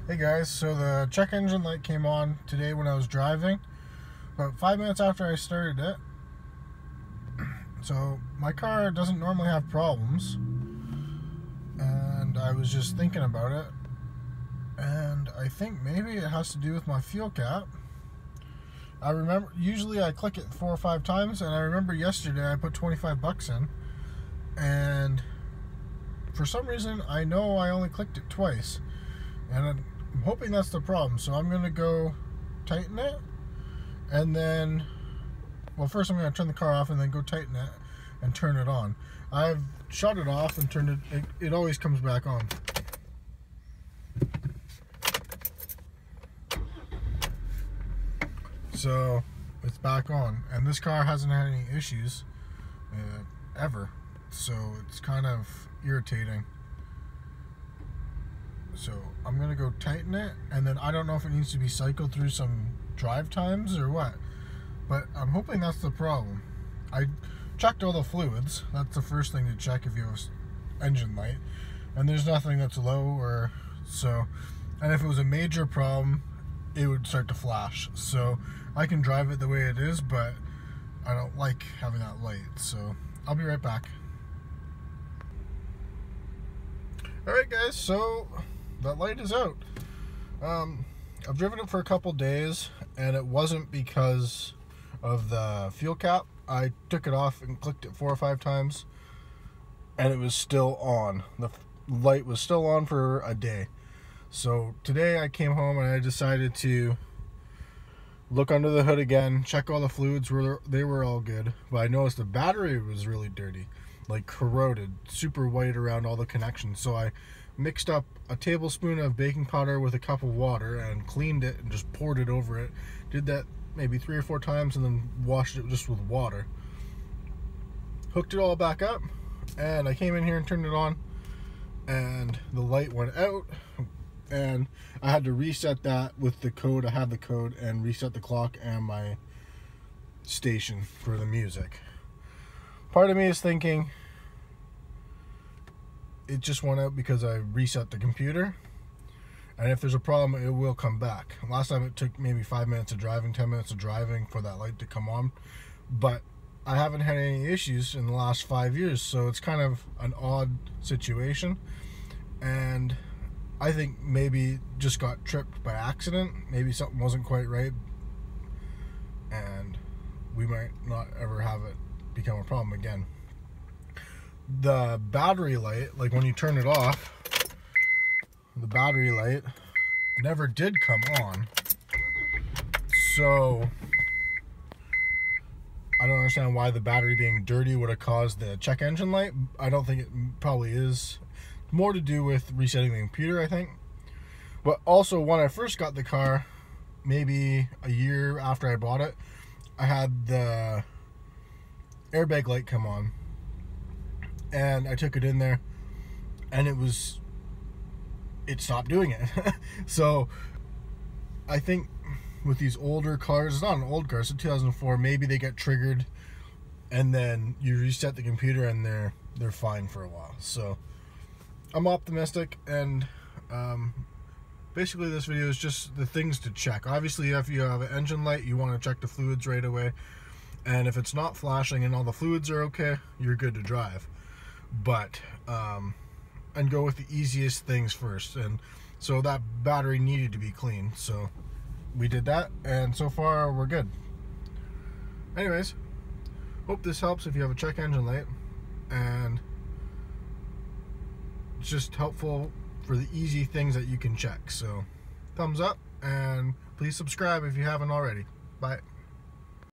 Hey guys, so the check engine light came on today when I was driving, about 5 minutes after I started it. So my car doesn't normally have problems, and I was just thinking about it, and I think maybe it has to do with my fuel cap. I remember, usually I click it 4 or 5 times, and I remember yesterday I put 25 bucks in, and for some reason I know I only clicked it twice, and I'm hoping that's the problem. So I'm gonna go tighten it, and then, well, first I'm gonna turn the car off and then go tighten it and turn it on. I've shut it off and turned it always comes back on. So it's back on, and this car hasn't had any issues ever, so it's kind of irritating. So I'm gonna go tighten it, and then I don't know if it needs to be cycled through some drive times or what, but I'm hoping that's the problem. I checked all the fluids. That's the first thing to check if you have engine light, and there's nothing that's low or so. And if it was a major problem, it would start to flash. So I can drive it the way it is, but I don't like having that light. So I'll be right back. Alright guys, so that light is out. I've driven it for a couple days, and it wasn't because of the fuel cap. I took it off and clicked it 4 or 5 times, and it was still on. The light was still on for a day. So today I came home and I decided to look under the hood again, check all the fluids. They were all good, but I noticed the battery was really dirty, like corroded, super white around all the connections. So I mixed up a tablespoon of baking powder with a cup of water and cleaned it and just poured it over it. Did that maybe 3 or 4 times and then washed it just with water. Hooked it all back up, and I came in here and turned it on, and the light went out, and I had to reset that with the code. I have the code, and reset the clock and my station for the music. Part of me is thinking it just went out because I reset the computer, and if there's a problem, it will come back. Last time it took maybe 5 minutes of driving, 10 minutes of driving for that light to come on, but I haven't had any issues in the last 5 years, so it's kind of an odd situation. And I think maybe just got tripped by accident. Maybe something wasn't quite right, and we might not ever have it become a problem again. The battery light, like when you turn it off, the battery light never did come on. So I don't understand why the battery being dirty would have caused the check engine light. I don't think it probably is. More to do with resetting the computer, I think. But also, when I first got the car, maybe a year after I bought it, I had the airbag light come on, and I took it in there, and it stopped doing it. So I think with these older cars, it's not an old car, it's a 2004, maybe they get triggered, and then you reset the computer and they're fine for a while. So I'm optimistic, and basically this video is just the things to check. Obviously, if you have an engine light, you want to check the fluids right away, and if it's not flashing and all the fluids are okay, you're good to drive. But and go with the easiest things first, and so that battery needed to be clean, so we did that, and so far we're good. Anyways, hope this helps if you have a check engine light, and it's just helpful for the easy things that you can check. So thumbs up, and please subscribe if you haven't already. Bye.